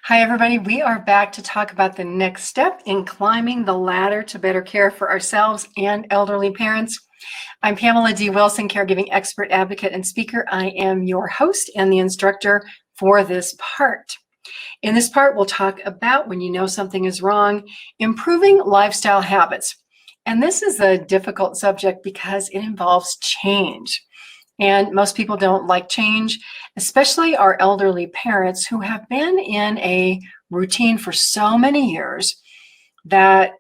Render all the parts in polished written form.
Hi, everybody. We are back to talk about the next step in climbing the ladder to better care for ourselves and elderly parents. I'm Pamela D Wilson, caregiving expert, advocate, and speaker. I am your host and the instructor for this part. In this part, we'll talk about when you know something is wrong, improving lifestyle habits. And this is a difficult subject because it involves change. And most people don't like change, especially our elderly parents who have been in a routine for so many years that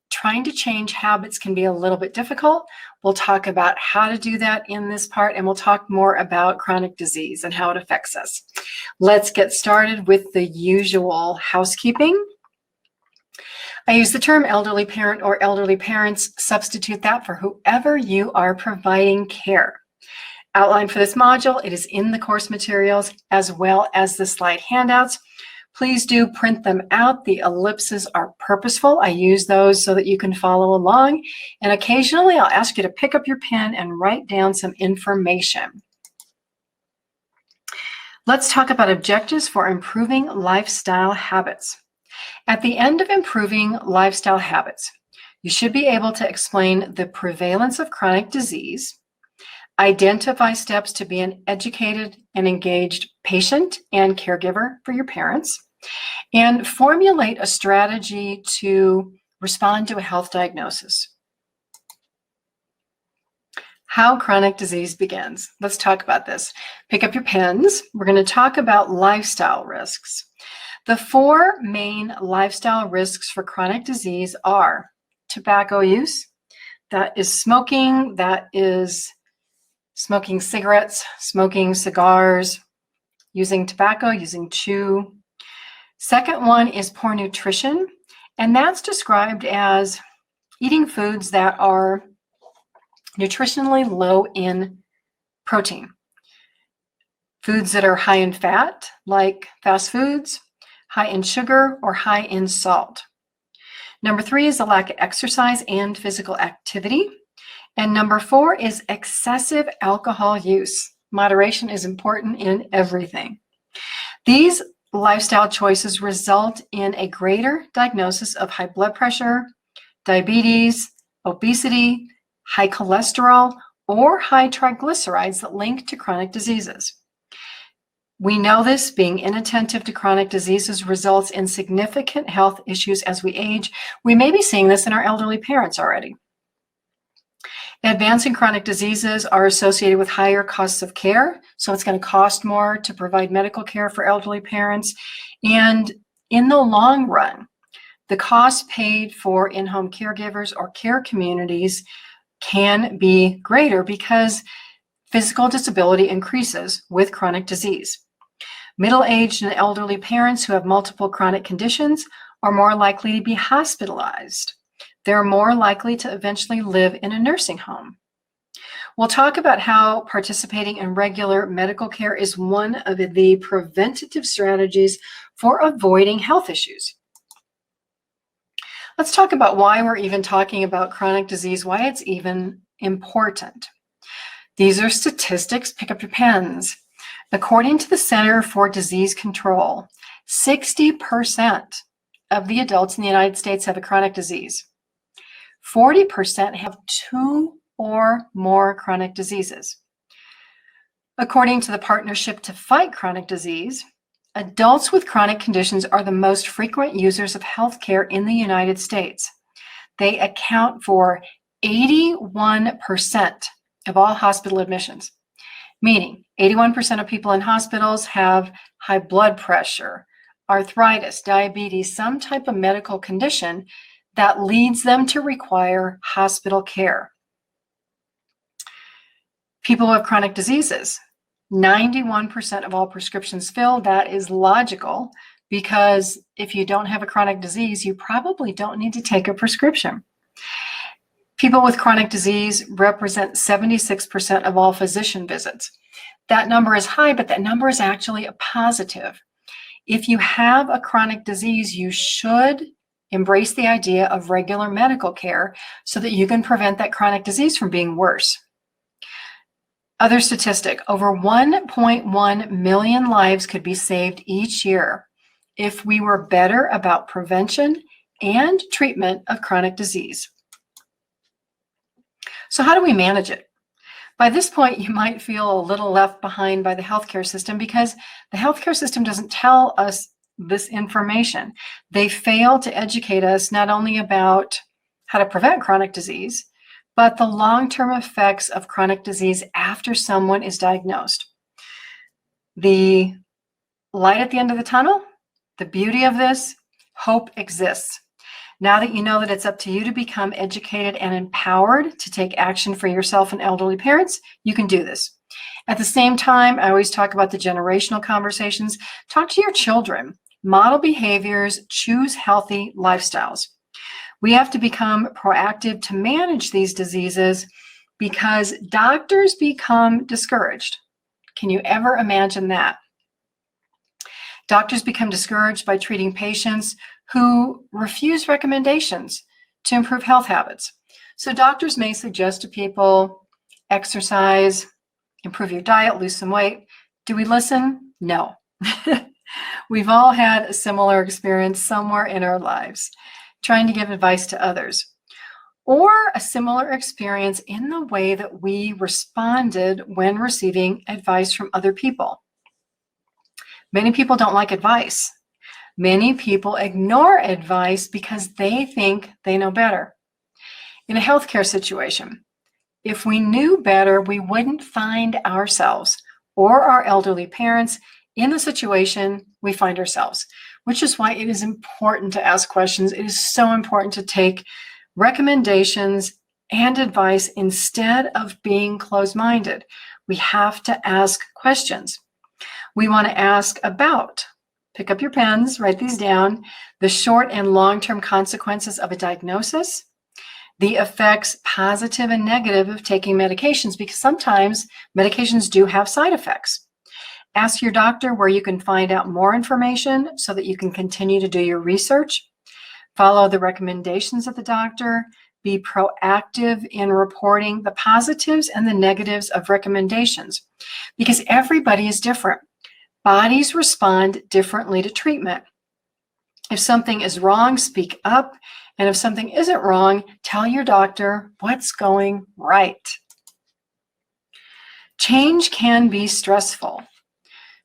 trying to change habits can be a little bit difficult. We'll talk about how to do that in this part, and we'll talk more about chronic disease and how it affects us. Let's get started with the usual housekeeping. I use the term elderly parent or elderly parents. Substitute that for whoever you are providing care. Outline for this module, it is in the course materials as well as the slide handouts. Please do print them out. The ellipses are purposeful. I use those so that you can follow along. And occasionally I'll ask you to pick up your pen and write down some information. Let's talk about objectives for improving lifestyle habits. At the end of improving lifestyle habits, you should be able to explain the prevalence of chronic disease, identify steps to be an educated and engaged patient and caregiver for your parents, and formulate a strategy to respond to a health diagnosis. How chronic disease begins. Let's talk about this. Pick up your pens. We're going to talk about lifestyle risks. The four main lifestyle risks for chronic disease are tobacco use, that is smoking, that is smoking cigarettes, smoking cigars, using tobacco, using chew. Second one is poor nutrition, and that's described as eating foods that are nutritionally low in protein. Foods that are high in fat, like fast foods, high in sugar, or high in salt. Number three is the lack of exercise and physical activity. And number four is excessive alcohol use. Moderation is important in everything. These lifestyle choices result in a greater diagnosis of high blood pressure, diabetes, obesity, high cholesterol, or high triglycerides that link to chronic diseases. We know this, being inattentive to chronic diseases results in significant health issues as we age. We may be seeing this in our elderly parents already. Advancing chronic diseases are associated with higher costs of care, so it's going to cost more to provide medical care for elderly parents. And in the long run, the cost paid for in-home caregivers or care communities can be greater because physical disability increases with chronic disease. Middle-aged and elderly parents who have multiple chronic conditions are more likely to be hospitalized. They're more likely to eventually live in a nursing home. We'll talk about how participating in regular medical care is one of the preventative strategies for avoiding health issues. Let's talk about why we're even talking about chronic disease, why it's even important. These are statistics. Pick up your pens. According to the Center for Disease Control, 60% of the adults in the United States have a chronic disease. 40% have two or more chronic diseases. According to the Partnership to Fight Chronic Disease, adults with chronic conditions are the most frequent users of healthcare in the United States. They account for 81% of all hospital admissions, meaning 81% of people in hospitals have high blood pressure, arthritis, diabetes, some type of medical condition that leads them to require hospital care. People with chronic diseases, 91% of all prescriptions filled. That is logical because if you don't have a chronic disease, you probably don't need to take a prescription. People with chronic disease represent 76% of all physician visits. That number is high, but that number is actually a positive. If you have a chronic disease, you should embrace the idea of regular medical care so that you can prevent that chronic disease from being worse. Other statistic, over 1.1 million lives could be saved each year if we were better about prevention and treatment of chronic disease. So how do we manage it? By this point, you might feel a little left behind by the healthcare system because the healthcare system doesn't tell us this information. They fail to educate us not only about how to prevent chronic disease, but the long-term effects of chronic disease after someone is diagnosed. The light at the end of the tunnel, the beauty of this, hope exists. Now that you know that it's up to you to become educated and empowered to take action for yourself and elderly parents, you can do this. At the same time, I always talk about the generational conversations. Talk to your children, model behaviors, choose healthy lifestyles. We have to become proactive to manage these diseases because doctors become discouraged. Can you ever imagine that? Doctors become discouraged by treating patients who refuse recommendations to improve health habits. So doctors may suggest to people, exercise, improve your diet, lose some weight. Do we listen? No. We've all had a similar experience somewhere in our lives, trying to give advice to others, or a similar experience in the way that we responded when receiving advice from other people. Many people don't like advice. Many people ignore advice because they think they know better. In a healthcare situation, if we knew better, we wouldn't find ourselves or our elderly parents in the situation we find ourselves, which is why it is important to ask questions. It is so important to take recommendations and advice instead of being closed-minded. We have to ask questions. We want to ask about, pick up your pens, write these down, the short and long-term consequences of a diagnosis, the effects, positive and negative, of taking medications, because sometimes medications do have side effects. Ask your doctor where you can find out more information so that you can continue to do your research. Follow the recommendations of the doctor. Be proactive in reporting the positives and the negatives of recommendations, because everybody is different. Bodies respond differently to treatment. If something is wrong, speak up. And if something isn't wrong, tell your doctor what's going right. Change can be stressful.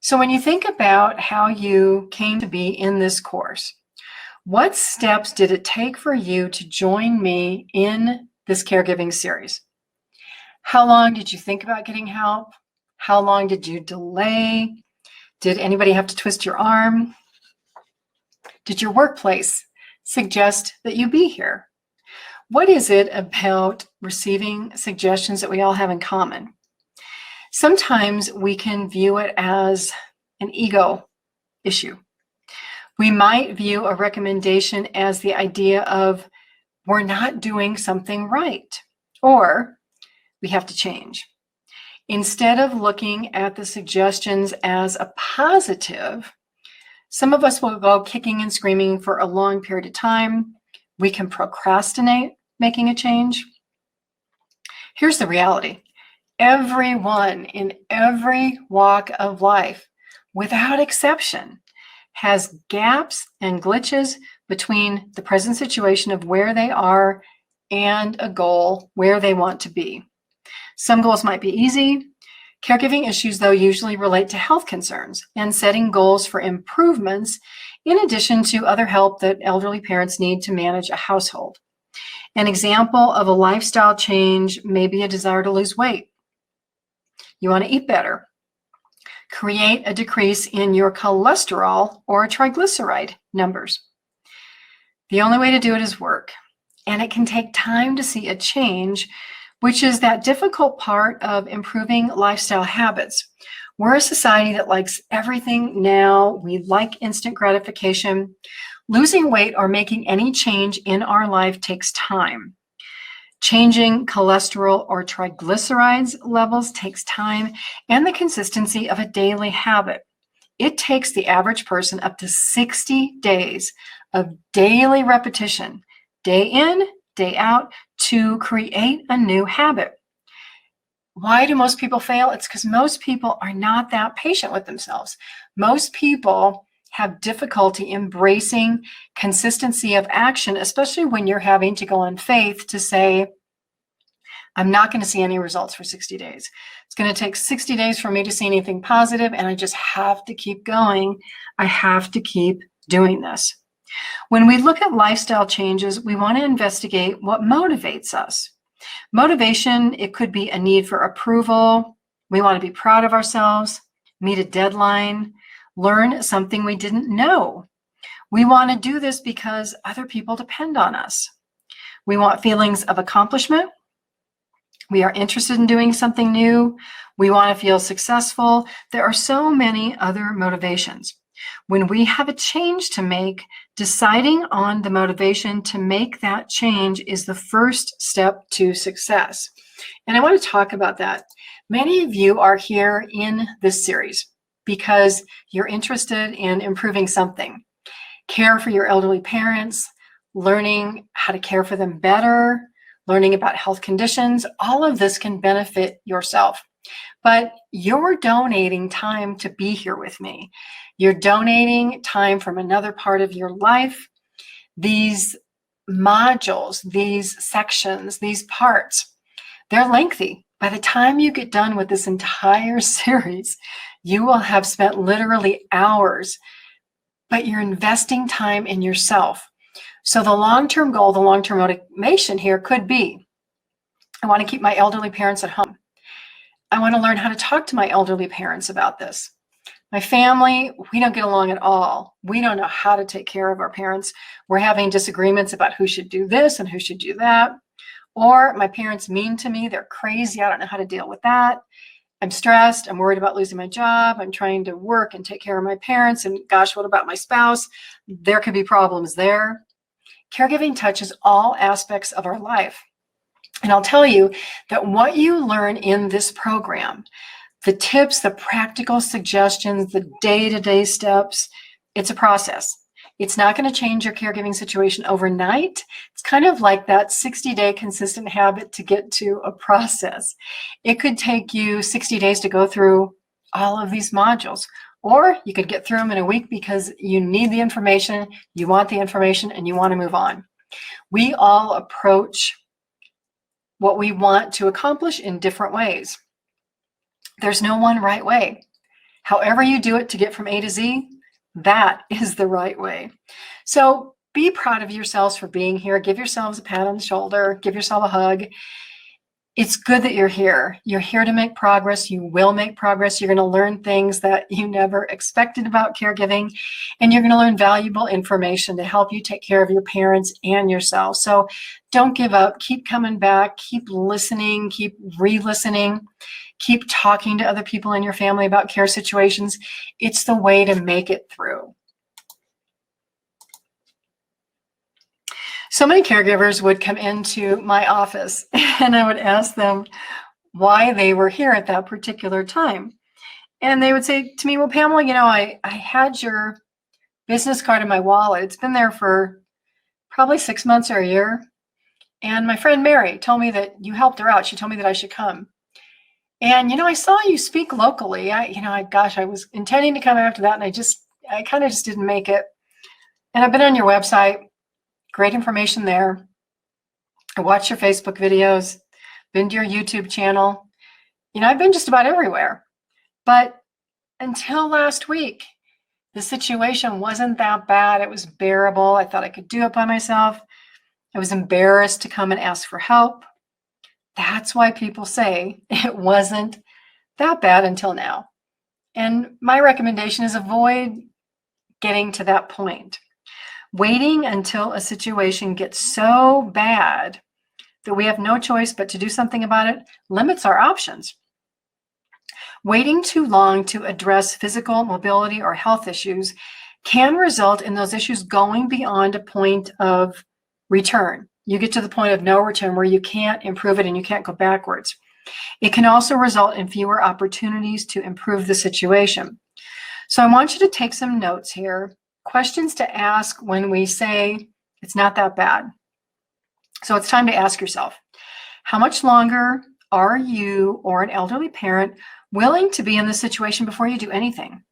So when you think about how you came to be in this course, what steps did it take for you to join me in this caregiving series? How long did you think about getting help? How long did you delay? Did anybody have to twist your arm? Did your workplace suggest that you be here? What is it about receiving suggestions that we all have in common? Sometimes we can view it as an ego issue. We might view a recommendation as the idea of we're not doing something right, or we have to change. Instead of looking at the suggestions as a positive, some of us will go kicking and screaming for a long period of time. We can procrastinate making a change. Here's the reality. Everyone in every walk of life, without exception, has gaps and glitches between the present situation of where they are and a goal where they want to be. Some goals might be easy. Caregiving issues, though, usually relate to health concerns and setting goals for improvements in addition to other help that elderly parents need to manage a household. An example of a lifestyle change may be a desire to lose weight. You want to eat better. Create a decrease in your cholesterol or triglyceride numbers. The only way to do it is work, and it can take time to see a change, which is that difficult part of improving lifestyle habits. We're a society that likes everything now. We like instant gratification. Losing weight or making any change in our life takes time. Changing cholesterol or triglycerides levels takes time and the consistency of a daily habit. It takes the average person up to 60 days of daily repetition, day in, day out, to create a new habit. Why do most people fail? It's because most people are not that patient with themselves. Most people have difficulty embracing consistency of action, especially when you're having to go on faith to say, I'm not going to see any results for 60 days. It's going to take 60 days for me to see anything positive, and I just have to keep going. I have to keep doing this. When we look at lifestyle changes, we want to investigate what motivates us. Motivation, it could be a need for approval. We want to be proud of ourselves, meet a deadline, learn something we didn't know. We want to do this because other people depend on us. We want feelings of accomplishment. We are interested in doing something new. We want to feel successful. There are so many other motivations. When we have a change to make, deciding on the motivation to make that change is the first step to success. And I want to talk about that. Many of you are here in this series because you're interested in improving something. Care for your elderly parents, learning how to care for them better, learning about health conditions, all of this can benefit yourself. But you're donating time to be here with me. You're donating time from another part of your life. These modules, these sections, these parts, they're lengthy. By the time you get done with this entire series, you will have spent literally hours, but you're investing time in yourself. So the long-term goal, the long-term motivation here could be, I want to keep my elderly parents at home. I want to learn how to talk to my elderly parents about this. My family, we don't get along at all. We don't know how to take care of our parents. We're having disagreements about who should do this and who should do that. Or my parents mean to me, they're crazy. I don't know how to deal with that. I'm stressed. I'm worried about losing my job. I'm trying to work and take care of my parents. And gosh, what about my spouse? There could be problems there. Caregiving touches all aspects of our life. And I'll tell you that what you learn in this program, the tips, the practical suggestions, the day-to-day steps, it's a process. It's not going to change your caregiving situation overnight. It's kind of like that 60-day consistent habit to get to a process. It could take you 60 days to go through all of these modules, or you could get through them in a week because you need the information, you want the information, and you want to move on. We all approach what we want to accomplish in different ways. There's no one right way. However you do it to get from A to Z, that is the right way. So be proud of yourselves for being here. Give yourselves a pat on the shoulder. Give yourself a hug. It's good that you're here. You're here to make progress. You will make progress. You're going to learn things that you never expected about caregiving, and you're going to learn valuable information to help you take care of your parents and yourself. So don't give up. Keep coming back. Keep listening. Keep re-listening. Keep talking to other people in your family about care situations. It's the way to make it through. So many caregivers would come into my office and I would ask them why they were here at that particular time. And they would say to me, well, Pamela, you know, I had your business card in my wallet. It's been there for probably 6 months or a year. And my friend Mary told me that you helped her out. She told me that I should come. And, you know, I saw you speak locally. I was intending to come after that, and I kind of just didn't make it. And I've been on your website. Great information there. I watch your Facebook videos, been to your YouTube channel. You know, I've been just about everywhere. But until last week, the situation wasn't that bad. It was bearable. I thought I could do it by myself. I was embarrassed to come and ask for help. That's why people say it wasn't that bad until now. And my recommendation is avoid getting to that point. Waiting until a situation gets so bad that we have no choice but to do something about it limits our options. Waiting too long to address physical mobility or health issues can result in those issues going beyond a point of return. You get to the point of no return where you can't improve it and you can't go backwards. It can also result in fewer opportunities to improve the situation. So I want you to take some notes here. Questions to ask when we say it's not that bad. So it's time to ask yourself, how much longer are you or an elderly parent willing to be in this situation before you do anything?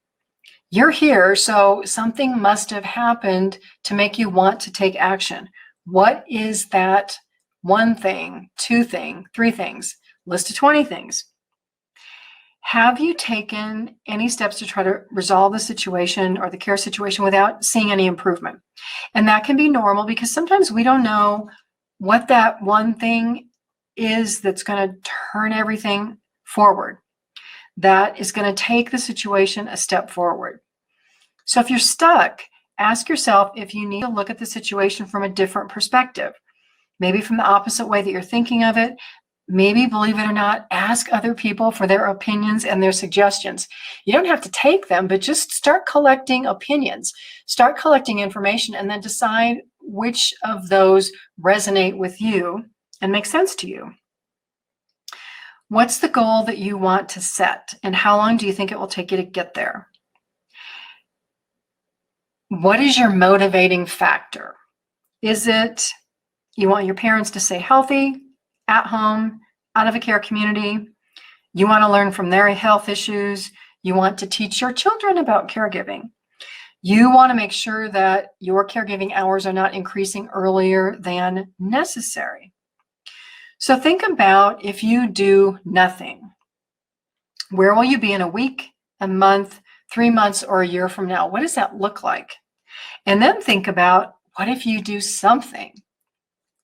You're here, so something must have happened to make you want to take action. What is that one thing, two thing, three things? List of 20 things. Have you taken any steps to try to resolve the situation or the care situation without seeing any improvement? And that can be normal because sometimes we don't know what that one thing is that's going to turn everything forward, that is going to take the situation a step forward. So if you're stuck, ask yourself if you need to look at the situation from a different perspective, maybe from the opposite way that you're thinking of it. Maybe, believe it or not, ask other people for their opinions and their suggestions. You don't have to take them, but just start collecting opinions, start collecting information, and then decide which of those resonate with you and make sense to you. What's the goal that you want to set, and how long do you think it will take you to get there? What is your motivating factor? Is it you want your parents to stay healthy, at home, out of a care community? You want to learn from their health issues. You want to teach your children about caregiving. You want to make sure that your caregiving hours are not increasing earlier than necessary. So think about if you do nothing, where will you be in a week, a month, 3 months, or a year from now? What does that look like? And then think about, what if you do something?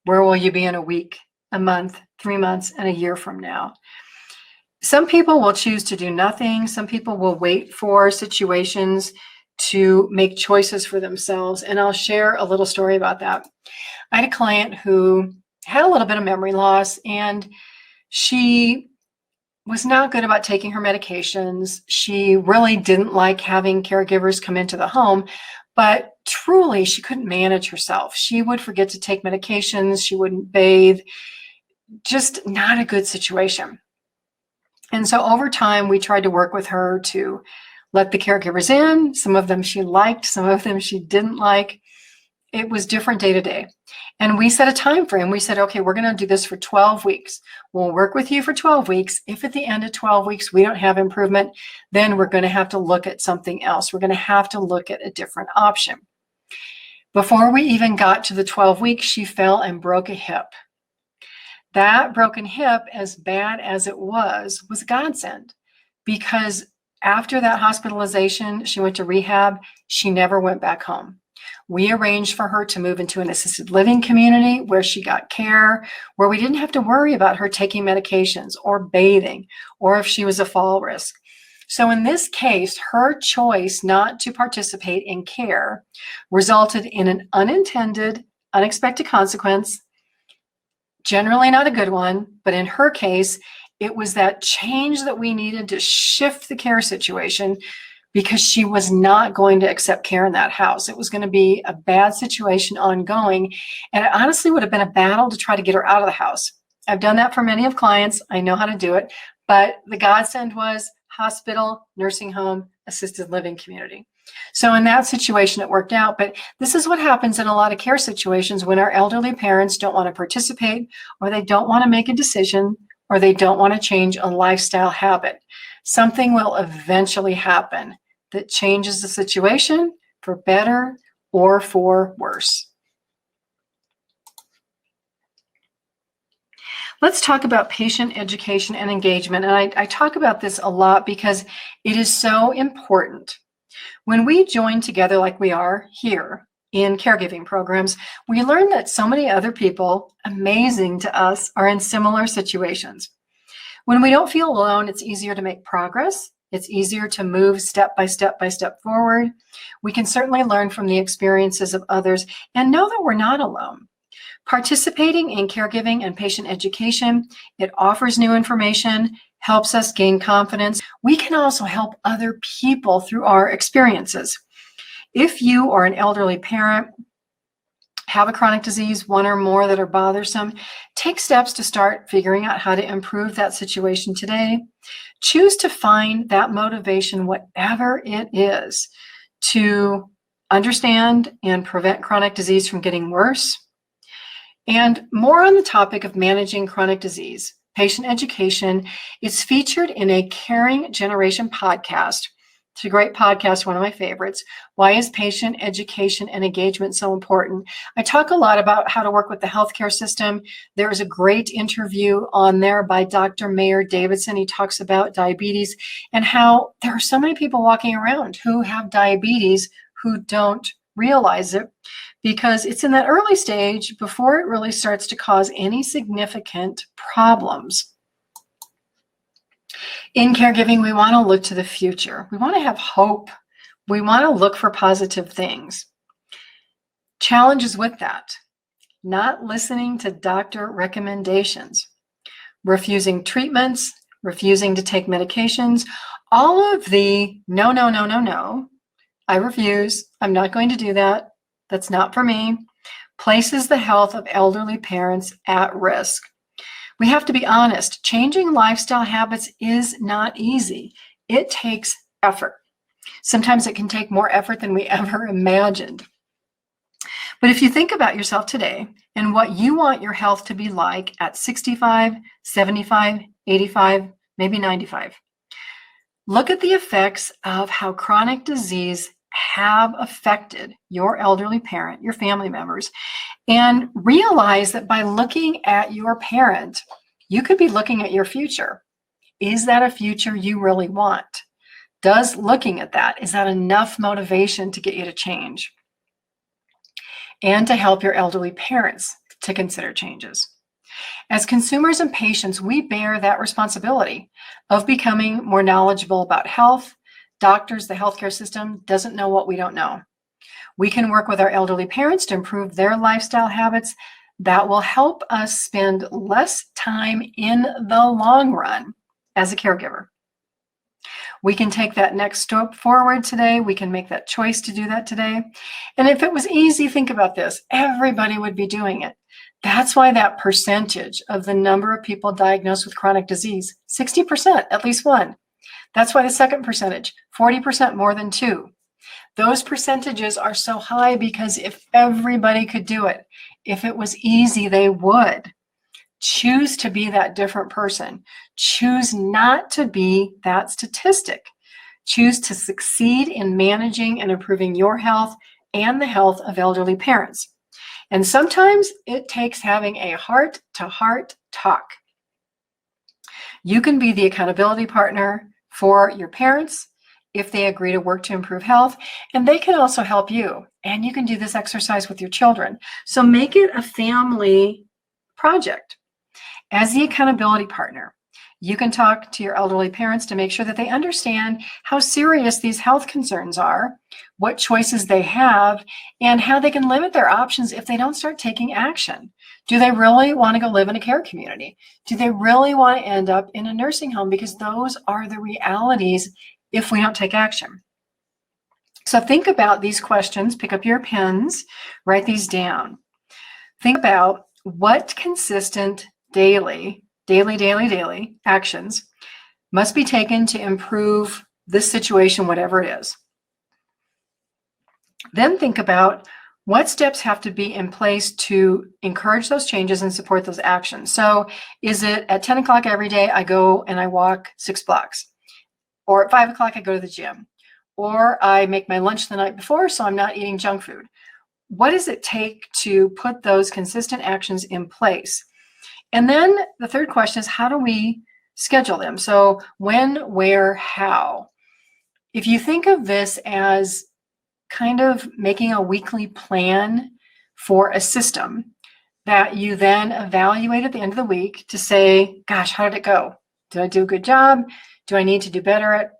Where will you be in a week, a month, 3 months, and a year from now? Some people will choose to do nothing. Some people will wait for situations to make choices for themselves. And I'll share a little story about that. I had a client who had a little bit of memory loss, and she was not good about taking her medications. She really didn't like having caregivers come into the home, but truly she couldn't manage herself. She would forget to take medications. She wouldn't bathe. Just not a good situation. And so over time, we tried to work with her to let the caregivers in. Some of them she liked, some of them she didn't like. It was different day to day. And we set a time frame. We said, okay, we're going to do this for 12 weeks. We'll work with you for 12 weeks. If at the end of 12 weeks we don't have improvement, then we're going to have to look at something else. We're going to have to look at a different option. Before we even got to the 12 weeks, she fell and broke a hip. That broken hip, as bad as it was a godsend, because after that hospitalization, she went to rehab. She never went back home. We arranged for her to move into an assisted living community where she got care, where we didn't have to worry about her taking medications or bathing, or if she was a fall risk. So in this case, her choice not to participate in care resulted in an unintended, unexpected consequence. Generally not a good one, but in her case, it was that change that we needed to shift the care situation, because she was not going to accept care in that house. It was going to be a bad situation ongoing, and it honestly would have been a battle to try to get her out of the house. I've done that for many of clients. I know how to do it, but the godsend was hospital, nursing home, assisted living community. So in that situation, it worked out. But this is what happens in a lot of care situations when our elderly parents don't want to participate, or they don't want to make a decision, or they don't want to change a lifestyle habit. Something will eventually happen that changes the situation for better or for worse. Let's talk about patient education and engagement. And I talk about this a lot because it is so important. When we join together like we are here in caregiving programs, we learn that so many other people, amazing to us, are in similar situations. When we don't feel alone, it's easier to make progress. It's easier to move step by step forward. We can certainly learn from the experiences of others and know that we're not alone. Participating in caregiving and patient education, it offers new information, helps us gain confidence. We can also help other people through our experiences. If you are an elderly parent, have a chronic disease, one or more that are bothersome, take steps to start figuring out how to improve that situation today. Choose to find that motivation, whatever it is, to understand and prevent chronic disease from getting worse. And more on the topic of managing chronic disease, patient education, is featured in a Caring Generation podcast It's a great podcast, one of my favorites. Why is patient education and engagement so important? I talk a lot about how to work with the healthcare system. There is a great interview on there by Dr. Mayer Davidson. He talks about diabetes and how there are so many people walking around who have diabetes who don't realize it because it's in that early stage before it really starts to cause any significant problems. In caregiving, we want to look to the future. We want to have hope. We want to look for positive things. Challenges with that: not listening to doctor recommendations, refusing treatments, refusing to take medications, all of the no, no, no, no, no, I refuse, I'm not going to do that, that's not for me, places the health of elderly parents at risk. We have to be honest. Changing lifestyle habits is not easy. It takes effort. Sometimes it can take more effort than we ever imagined. But if you think about yourself today and what you want your health to be like at 65, 75, 85, maybe 95, look at the effects of how chronic disease have affected your elderly parent, your family members, and realize that by looking at your parent, you could be looking at your future. Is that a future you really want? Does looking at that, is that enough motivation to get you to change? And to help your elderly parents to consider changes. As consumers and patients, we bear that responsibility of becoming more knowledgeable about health. Doctors, the healthcare system doesn't know what we don't know. We can work with our elderly parents to improve their lifestyle habits. That will help us spend less time in the long run as a caregiver. We can take that next step forward today. We can make that choice to do that today. And if it was easy, think about this. Everybody would be doing it. That's why that percentage of the number of people diagnosed with chronic disease, 60%, at least one. That's why the second percentage, 40% more than two. Those percentages are so high because if everybody could do it, if it was easy, they would. Choose to be that different person. Choose not to be that statistic. Choose to succeed in managing and improving your health and the health of elderly parents. And sometimes it takes having a heart-to-heart talk. You can be the accountability partner for your parents if they agree to work to improve health, and they can also help you. And you can do this exercise with your children. So make it a family project. As the accountability partner, you can talk to your elderly parents to make sure that they understand how serious these health concerns are, what choices they have, and how they can limit their options if they don't start taking action. Do they really want to go live in a care community? Do they really want to end up in a nursing home? Because those are the realities if we don't take action. So think about these questions, pick up your pens, write these down. Think about what consistent daily actions must be taken to improve this situation, whatever it is. Then think about what steps have to be in place to encourage those changes and support those actions. So is it at 10 o'clock every day, I go and I walk 6 blocks? Or at 5 o'clock, I go to the gym? Or I make my lunch the night before, so I'm not eating junk food? What does it take to put those consistent actions in place? And then the third question is, how do we schedule them? So when, where, how? If you think of this as kind of making a weekly plan for a system that you then evaluate at the end of the week to say, gosh, how did it go? Did I do a good job? Do I need to do better at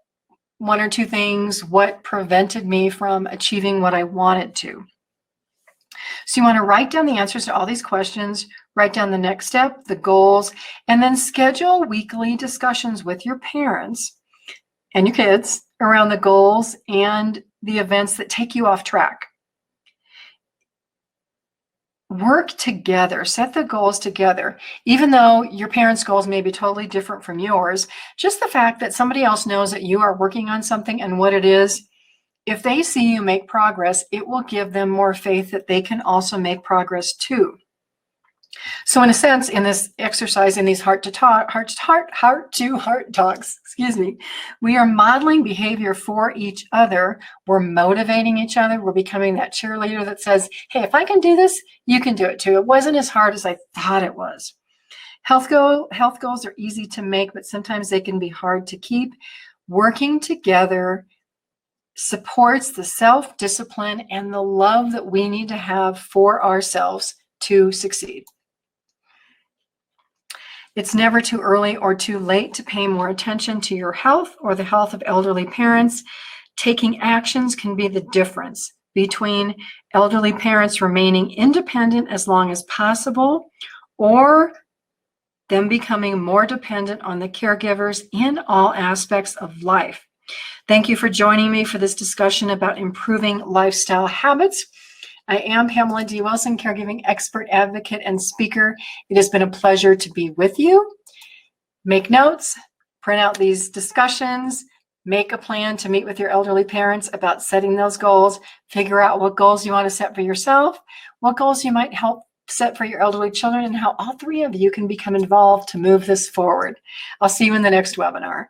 one or two things? What prevented me from achieving what I wanted to? So you want to write down the answers to all these questions, write down the next step, the goals, and then schedule weekly discussions with your parents and your kids around the goals and the events that take you off track. Work together, set the goals together. Even though your parents' goals may be totally different from yours, just the fact that somebody else knows that you are working on something and what it is, if they see you make progress, it will give them more faith that they can also make progress too. So in a sense, in this exercise, in these heart to heart talks, excuse me, we are modeling behavior for each other. We're motivating each other. We're becoming that cheerleader that says, hey, if I can do this, you can do it too. It wasn't as hard as I thought it was. Health goals are easy to make, but sometimes they can be hard to keep. Working together supports the self-discipline and the love that we need to have for ourselves to succeed. It's never too early or too late to pay more attention to your health or the health of elderly parents. Taking actions can be the difference between elderly parents remaining independent as long as possible or them becoming more dependent on the caregivers in all aspects of life. Thank you for joining me for this discussion about improving lifestyle habits. I am Pamela D Wilson, caregiving expert, advocate, and speaker. It has been a pleasure to be with you. Make notes, print out these discussions, make a plan to meet with your elderly parents about setting those goals, figure out what goals you want to set for yourself, what goals you might help set for your elderly children, and how all three of you can become involved to move this forward. I'll see you in the next webinar.